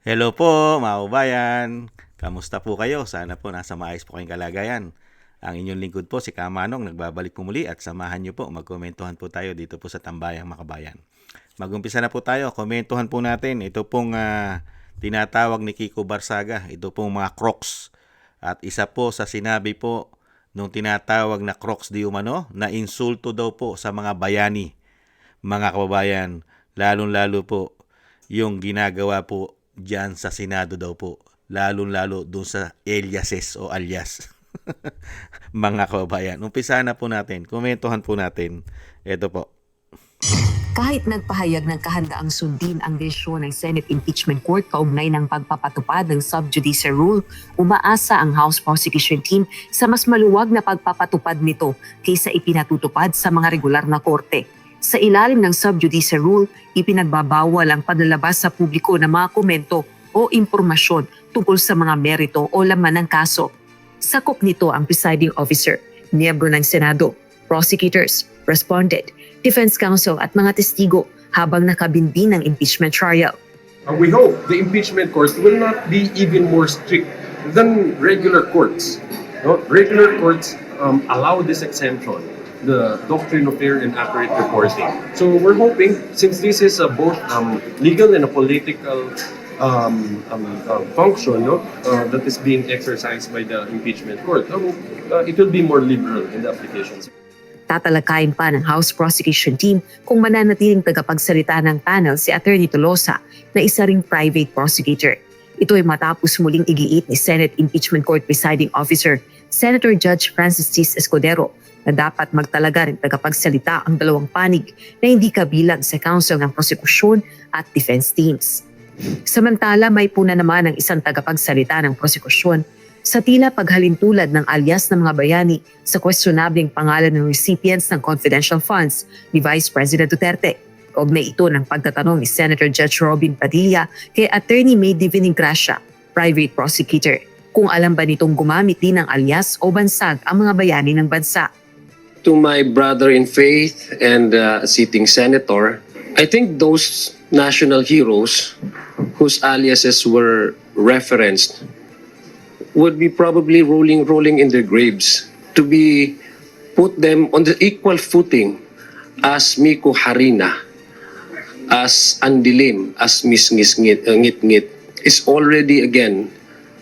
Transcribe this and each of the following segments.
Hello po, mga kababayan. Kamusta po kayo? Sana po nasa maayos po kayong kalagayan. Ang inyong lingkod po, si Kamanong, nagbabalik po muli at samahan niyo po, magkomentuhan po tayo dito po sa Tambayang Makabayan. Magumpisa na po tayo, komentuhan po natin. Ito pong tinatawag ni Kiko Barsaga, ito pong mga Crocs. At isa po sa sinabi po nung tinatawag na Crocs di umano, na insulto daw po sa mga bayani, mga kababayan, lalong-lalo po yung ginagawa po dyan sa Senado daw po. Lalong-lalo dun sa aliases o alias. Mga kababayan, umpisa na po natin. Komentuhan po natin. Ito po. Kahit nagpahayag ng kahandaang sundin ang desisyon ng Senate Impeachment Court kaugnay ng pagpapatupad ng sub judice rule, umaasa ang House Prosecution Team sa mas maluwag na pagpapatupad nito kaysa ipinatutupad sa mga regular na korte. Sa ilalim ng sub judice rule, ipinagbabawal ang panlalabas sa publiko ng mga komento o impormasyon tungkol sa mga merito o laman ng kaso. Sakop nito ang presiding officer, miyembro ng Senado, prosecutors, respondent, defense counsel at mga testigo habang nakabindi ng impeachment trial. We hope the impeachment court will not be even more strict than regular courts. No? Regular courts allow this exemption, the doctrine of fair and accurate reporting. So we're hoping, since this is both legal and a political function that is being exercised by the impeachment court, it will be more liberal in the applications. Tatalakayin pa ng House Prosecution Team kung mananatiling tagapagsalita ng panel si Attorney Tolosa na isa ring private prosecutor. Ito ay matapos muling igiit ni Senate Impeachment Court Presiding Officer Senator Judge Francis Tis Escudero na dapat magtalaga rin tagapagsalita ang dalawang panig na hindi kabilang sa counsel ng prosekusyon at defense teams. Samantala, may puna naman ang isang tagapagsalita ng prosekusyon sa tila paghalintulad ng alias ng mga bayani sa questionableng pangalan ng recipients ng confidential funds ni Vice President Duterte. Kaugnay ito ng pagtatanong ni Senator Judge Robin Padilla kay Attorney May Divine Gracia, private prosecutor, kung alam ba nitong gumamit din ng alias o bansag ang mga bayani ng bansa. To my brother in faith and sitting senator, I think those national heroes whose aliases were referenced would be probably rolling in their graves to be put them on the equal footing as Miko Harina, as Andilim, as Miss Ngit is already again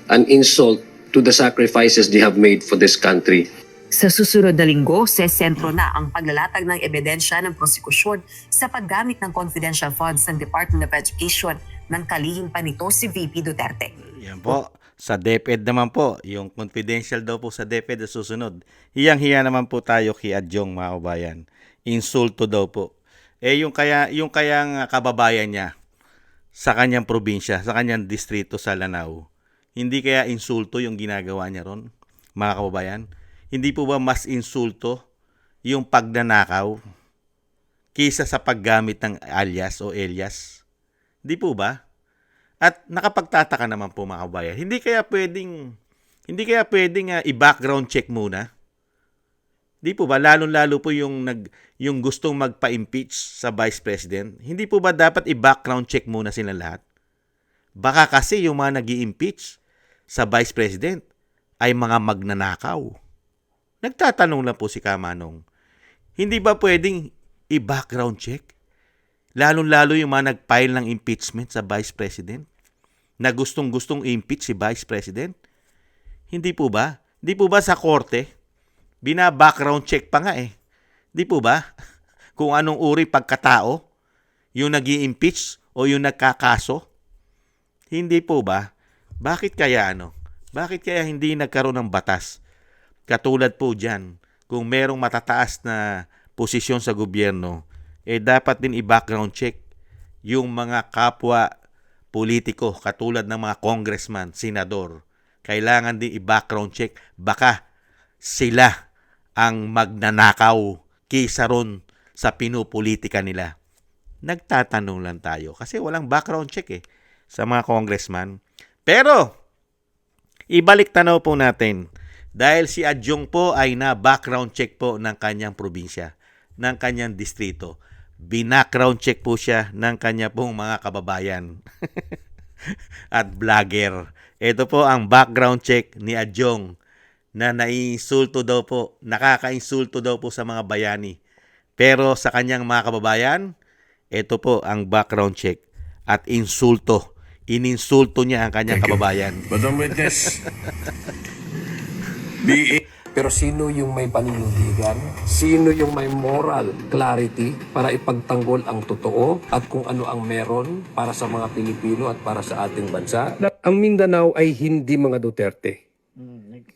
an insult to the sacrifices they have made for this country. Sa susunod na linggo, sesentro na ang paglalatag ng ebidensya ng prosekusyon sa paggamit ng confidential funds ng Department of Education ng kalihim pa nito si VP Duterte. Yan po. Sa DepEd naman po, yung confidential daw po sa DepEd na susunod. Hiyang-hiya naman po tayo kay Adjong, mga kabayan. Insulto daw po. Yung kayang kababayan niya sa kanyang probinsya, sa kanyang distrito sa Lanao, hindi kaya insulto yung ginagawa niya ron, mga kababayan? Hindi po ba mas insulto yung pagnanakaw kaysa sa paggamit ng alias o alias? Hindi po ba? At nakapagtataka naman po, mga kabayan, hindi kaya pwedeng i-background check muna? Di po ba lalong-lalo po yung gustong magpa-impeach sa Vice President? Hindi po ba dapat i-background check muna sila lahat? Baka kasi yung mga nag-i-impeach sa Vice President ay mga magnanakaw. Nagtatanong lang po si Kamanong, hindi ba pwedeng i-background check? Lalong-lalo yung mga nag-file ng impeachment sa Vice President na gustong-gustong i-impeach si Vice President? Hindi po ba? Hindi po ba sa korte, bina-background check pa nga eh. Hindi po ba? Kung anong uri pagkatao, yung nag-i-impeach o yung nagkakaso? Hindi po ba? Bakit kaya Bakit kaya hindi nagkaroon ng batas? Katulad po dyan, kung merong matataas na posisyon sa gobyerno, dapat din i-background check yung mga kapwa politiko katulad ng mga congressman, senador. Kailangan din i-background check. Baka sila ang magnanakaw kaysa ron sa pinupolitika nila. Nagtatanong lang tayo kasi walang background check sa mga congressman. Pero, ibalik tanaw po natin dahil si Adjong po ay na-background check po ng kanyang probinsya, ng kanyang distrito. Binackground check po siya ng kanya pong mga kababayan. at vlogger. Ito po ang background check ni Adjong na naiinsulto daw po, nakakainsulto daw po sa mga bayani. Pero sa kanyang mga kababayan, ito po ang background check at insulto. Ininsulto niya ang kanyang kababayan. Madam Witness, Pero sino yung may paninindigan? Sino yung may moral clarity para ipagtanggol ang totoo at kung ano ang meron para sa mga Pilipino at para sa ating bansa? Ang Mindanao ay hindi mga Duterte.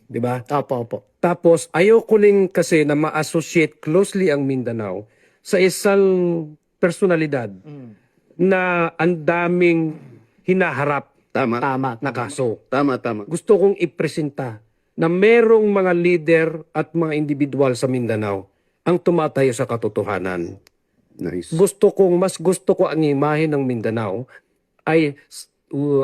Di ba? Opo. Tapos, ayoko rin kasi na ma-associate closely ang Mindanao sa isang personalidad na ang daming hinaharap Tama. na kaso. Tama. Gusto kong ipresenta na merong mga leader at mga individual sa Mindanao ang tumatayo sa katotohanan. Nice. Mas gusto ko ang imahe ng Mindanao ay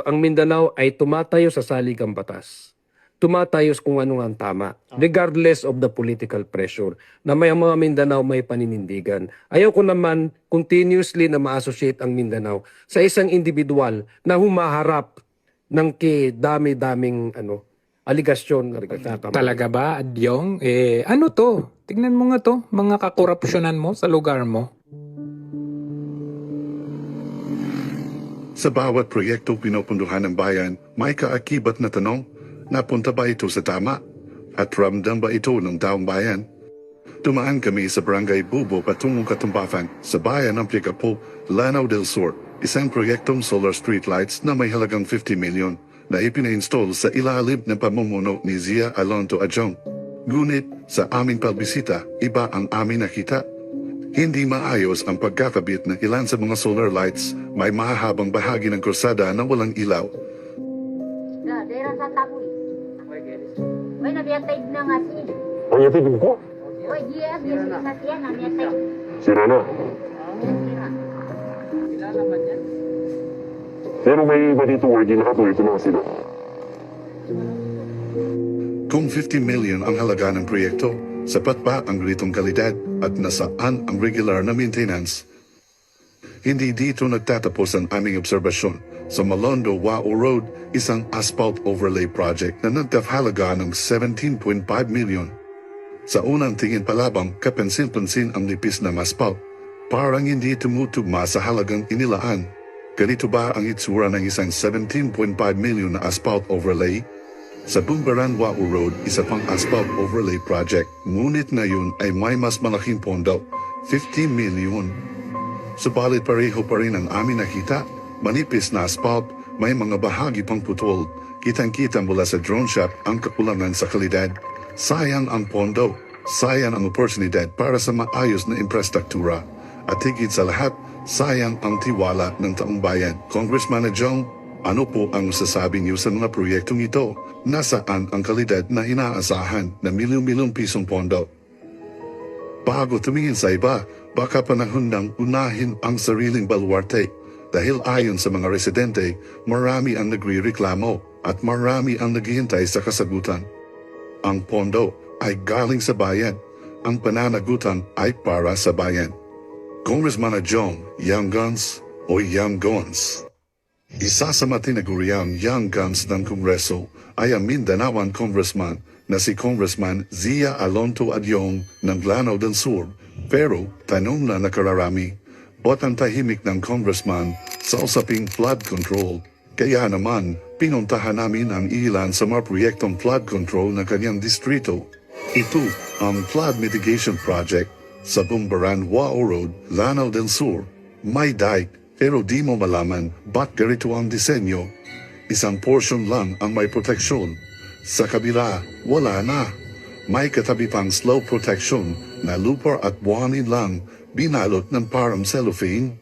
ang Mindanao ay tumatayo sa saligang batas. Tumatayo kung ano ang tama, regardless of the political pressure, na may mga Mindanao may paninindigan. Ayaw ko naman continuously na ma-associate ang Mindanao sa isang individual na humaharap ng dami-daming aligasyon. Talaga ba, Adyong? Ano to? Tignan mo nga to, mga kakorupsyonan mo sa lugar mo. sa bawat proyekto pinupunduhan ng bayan, may kaakibat na tanong, napunta ba ito sa tama? At ramdam ba ito ng taong bayan? Dumaan kami sa Barangay Bubo patungong Katumbafan sa bayan ng Picapo, Lanao del Sur, isang proyektong solar streetlights na may halagang 50 million na ipina-install sa ilalim ng pamumuno ni Zia Alonto Adjong. Ngunit sa aming pagbisita, iba ang aming nakita. Hindi maayos ang pagkakabit ng ilan sa mga solar lights, may mahahabang bahagi ng kursada na walang ilaw. Daerah sa Tapoy. May nabiyatay na nga si. Ang yatid ko? Oy, dia na siya na nabiyatay. Sira na. Pero may iba dito where ginagawa ito na sila. Kung 50 million ang halaga ng proyekto, sapat ba ang ganitong kalidad at nasaan ang regular na maintenance? Hindi dito nagtatapos ang aming obserbasyon. Sa Malondo, Wao Road, isang asphalt overlay project na nagkahalaga ng 17.5 million. Sa unang tingin palabang, kapansin-pansin ang nipis ng asphalt. Parang hindi tumutugma sa halagang inilaan. Ganito ba ang itsura ng isang 17.5 million na asphalt overlay? Sa Bumbaran Wao Road, isa pang asphalt overlay project, ngunit ngayon ay may mas malaking pondo, 50 million. Subalit pareho pa rin ang amin nakita, manipis na asphalt, may mga bahagi pang putol, kitang-kita mula sa drone shot ang kakulangan sa kalidad. Sayang ang pondo, sayang ang oportunidad para sa maayos na infrastruktura, at higit sa lahat, sayang ang tiwala ng taong bayan. Congressman Adjong, ano po ang sasabi niyo sa mga proyektong ito? Nasaan ang kalidad na inaasahan na milyong-milyong pisong pondo? Bago tumingin sa iba, baka panahon nang unahin ang sariling baluarte. Dahil ayon sa mga residente, marami ang nagre-reklamo at marami ang naghihintay sa kasagutan. Ang pondo ay galing sa bayan. Ang pananagutan ay para sa bayan. Congressman Adjong, Young Guns o Young Guns? Isa sa matinaguriang Young Guns ng Kongreso ay ang Mindanaoan Congressman na si Congressman Zia Alonto Adjong ng Lanao del Sur. Pero tanong na nakararami, ba't ang tahimik ng Congressman sa usaping flood control? Kaya naman, pinuntahan namin ang ilan sa mga proyektong flood control ng kanyang distrito. Ito ang Flood Mitigation Project sa Bumbaran Wao Road, Lanao del Sur. May dike, pero di mo malaman ba't ganito ang disenyo. Isang portion lang ang may proteksyon. Sa kabila, wala na. May katabi pang slow protection na lupa at buhanin lang binalot ng parang cellophane.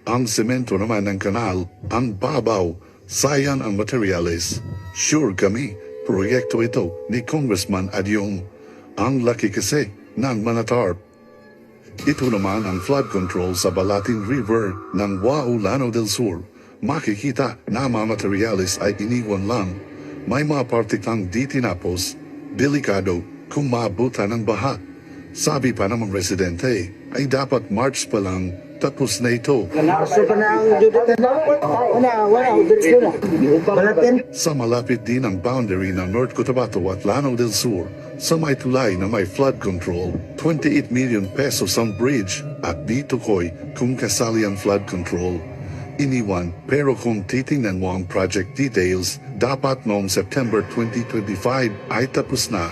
Ang semento naman ng kanal, ang babaw, sayang ang materyales. Sure kami, proyekto ito ni Congressman Adjong. Ang laki kasi ng manatarp. Ito naman ang flood control sa Balatin River ng Wao Lanao del Sur. Makikita na mga materyales ay iniwan lang. May mga partiklang di tinapos, delikado kung maabutan ng baha. Sabi pa ng mga residente ay dapat March pa lang Tapos na ito. Sa malapit din ang boundary ng North Cotabato at Lanao del Sur, sa may tulay na may flood control, 28 million pesos ang bridge at dito ko'y kung kasali ang flood control. Iniwan, pero kung titingnan mo ang project details, dapat noong September 2025 ay tapos na.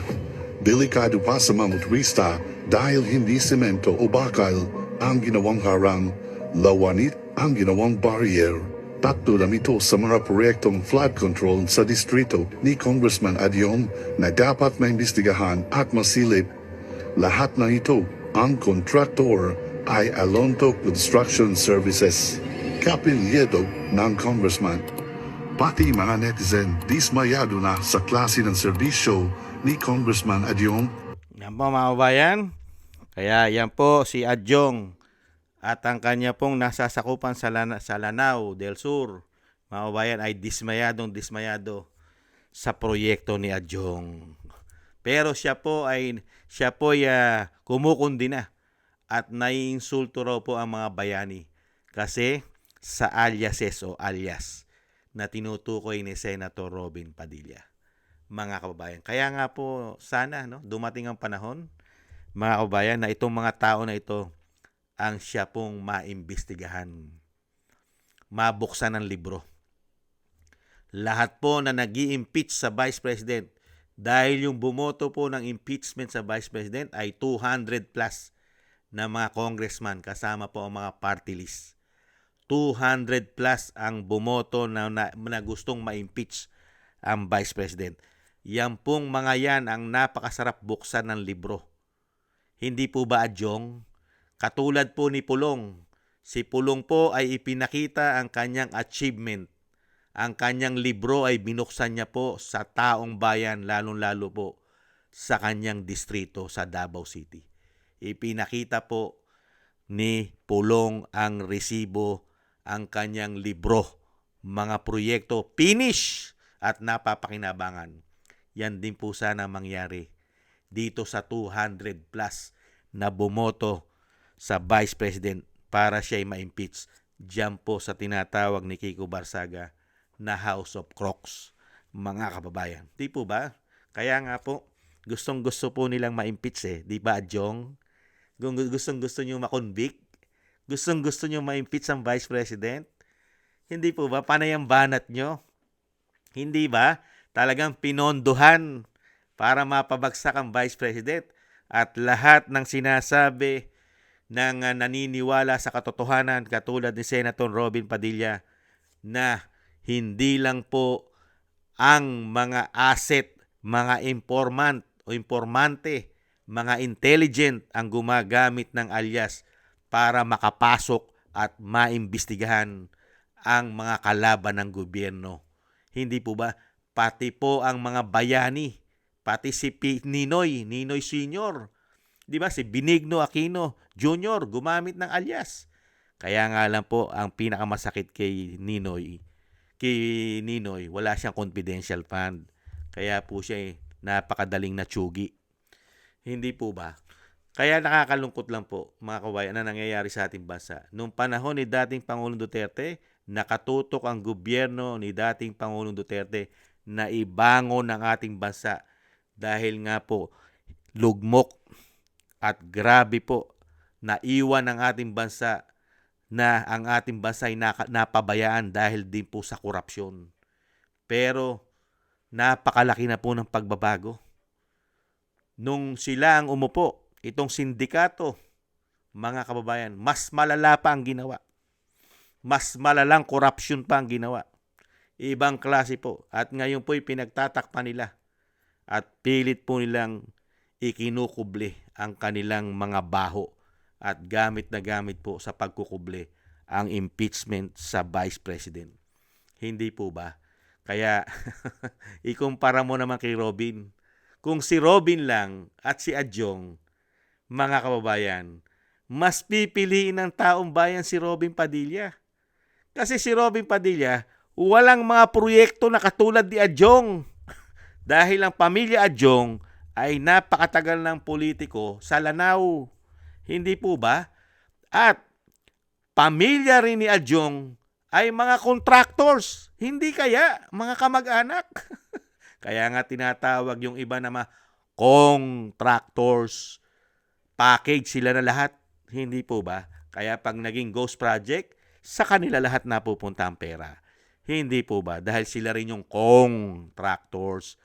Delikado pa sa mga motorista dahil hindi semento o bakal ang ginawang harang, lawanit ang ginawang barrier. Tatlo na ito sa mga proyektong flood control sa distrito ni Congressman Adyong na dapat maimbestigahan at masilip. Lahat na ito, ang kontraktor ay Alonto Construction Services. Kapilyado ng Congressman. Pati mga netizen dismayado na sa klase ng serbisyo ni Congressman Adyong. Yan po mga kababayan. Kaya yan po si Adyong at ang kanya pong nasasakupan sa Lanao del Sur. Mga kababayan ay dismayado sa proyekto ni Adyong. Pero siya po ay kumukundi na at naiinsulto raw po ang mga bayani kasi sa aliases o alias na tinutukoy ni Senator Robin Padilla. Mga kababayan, kaya nga po sana dumating ang panahon, mga kababayan, na itong mga tao na ito ang siya pong maimbestigahan, mabuksan ng libro. Lahat po na nag-i-impeach sa Vice President, dahil yung bumoto po ng impeachment sa Vice President ay 200 plus na mga congressman kasama po ang mga party list. 200 plus ang bumoto na gustong ma-impeach ang Vice President. Yan pong mga yan ang napakasarap buksan ng libro. Hindi po ba, Adyong? Katulad po ni Pulong. Si Pulong po ay ipinakita ang kanyang achievement. Ang kanyang libro ay binuksan niya po sa taong bayan, lalong-lalo po sa kanyang distrito sa Davao City. Ipinakita po ni Pulong ang resibo, ang kanyang libro, mga proyekto, finish at napapakinabangan. Yan din po sana mangyari dito sa 200 plus na bumoto sa Vice President para siya ay ma-impeach. Diyan po sa tinatawag ni Kiko Barsaga na House of Crocs, mga kababayan. Di po ba? Kaya nga po, gustong-gusto po nilang ma-impeach Di ba, Adyong? Gustong-gusto nyo ma-convict? Gustong-gusto nyo ma-impeach ang Vice President? Hindi po ba? Panay ang banat nyo? Hindi ba? Talagang pinondohan para mapabagsak ang Vice President. At lahat ng sinasabi ng naniniwala sa katotohanan katulad ni Senator Robin Padilla na hindi lang po ang mga asset, mga informant o informante, mga intelligent ang gumagamit ng alias para makapasok at maimbestigahan ang mga kalaban ng gobyerno. Hindi po ba? Pati po ang mga bayani, pati si Ninoy Sr., di ba? Si Benigno Aquino Jr. gumamit ng alias. Kaya nga lang po, ang pinakamasakit kay Ninoy, wala siyang confidential fund. Kaya po siya napakadaling natsugi. Hindi po ba? Kaya nakakalungkot lang po, mga kabayan, na nangyayari sa ating bansa. Noong panahon ni dating Pangulong Duterte, nakatutok ang gobyerno ni dating Pangulong Duterte na ibangon ang ating bansa dahil nga po lugmok at grabe po naiwan ang ating bansa na ang ating bansa ay napabayaan dahil din po sa korupsyon. Pero napakalaki na po ng pagbabago. Nung sila ang umupo, itong sindikato, mga kababayan, mas malala pa ang ginawa. Mas malalang korupsyon pa ang ginawa. Ibang klase po. At ngayon po pinagtatakpan nila. At pilit po nilang ikinukuble ang kanilang mga baho. At gamit na gamit po sa pagkukuble ang impeachment sa Vice President. Hindi po ba? Kaya ikumpara mo naman kay Robin. Kung si Robin lang at si Adyong, mga kababayan, mas pipiliin ng taong bayan si Robin Padilla. Kasi si Robin Padilla, walang mga proyekto na katulad ni Adyong. Dahil ang pamilya Adyong ay napakatagal ng politiko sa Lanao. Hindi po ba? At pamilya rin ni Adyong ay mga contractors, hindi kaya mga kamag-anak. Kaya nga tinatawag yung iba na mga contractors. Package sila na lahat, hindi po ba? Kaya pag naging ghost project, sa kanila lahat napupunta ang pera. Hindi po ba? Dahil sila rin yung contractors.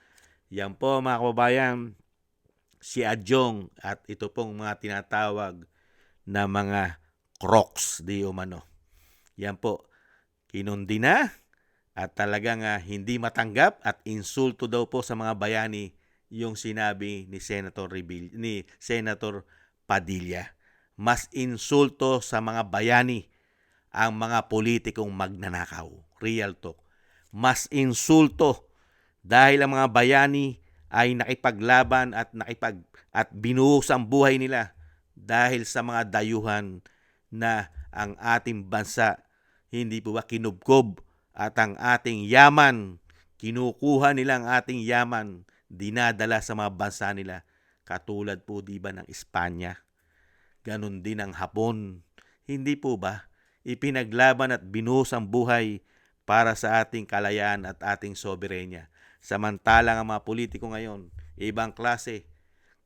Yan po mga kababayan, si Adyong at ito pong mga tinatawag na mga crocs di umano. Yan po, kinundi na at talagang hindi matanggap at insulto daw po sa mga bayani yung sinabi ni Senator Padilla. Mas insulto sa mga bayani ang mga politikong magnanakaw. Real talk. Mas insulto dahil ang mga bayani ay nakipaglaban at binuhos ang buhay nila dahil sa mga dayuhan na ang ating bansa hindi po ba kinubkob at ang ating yaman, kinukuha nila ang ating yaman, dinadala sa mga bansa nila. Katulad po di ba ng Espanya, ganun din ang Hapon. Hindi po ba ipinaglaban at binuhos ang buhay para sa ating kalayaan at ating soberenya. Samantalang ang mga politiko ngayon, ibang klase,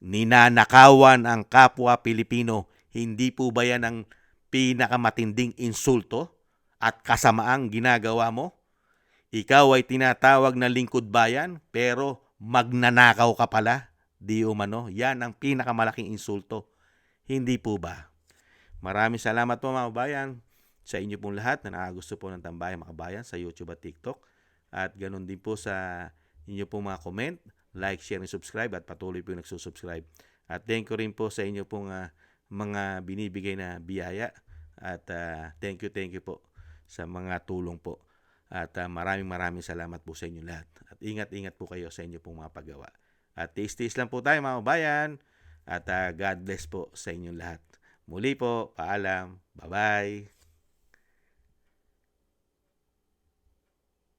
ninanakawan ang kapwa Pilipino. Hindi po ba yan ang pinakamatinding insulto at kasamaang ginagawa mo? Ikaw ay tinatawag na lingkod bayan, pero magnanakaw ka pala. Di umano, yan ang pinakamalaking insulto. Hindi po ba? Maraming salamat po mga kabayan sa inyo pong lahat na nakagusto po ng Tambayang Makabayan sa YouTube at TikTok. At ganun din po sa inyo pong mga comment, like, share, and subscribe at patuloy po yung nagsusubscribe. At thank you rin po sa inyo pong mga binibigay na biyaya. At thank you po sa mga tulong po. At maraming salamat po sa inyo lahat. At ingat po kayo sa inyo pong mga paggawa. At tiis lang po tayo mga kabayan. At God bless po sa inyong lahat. Muli po, paalam. Bye-bye.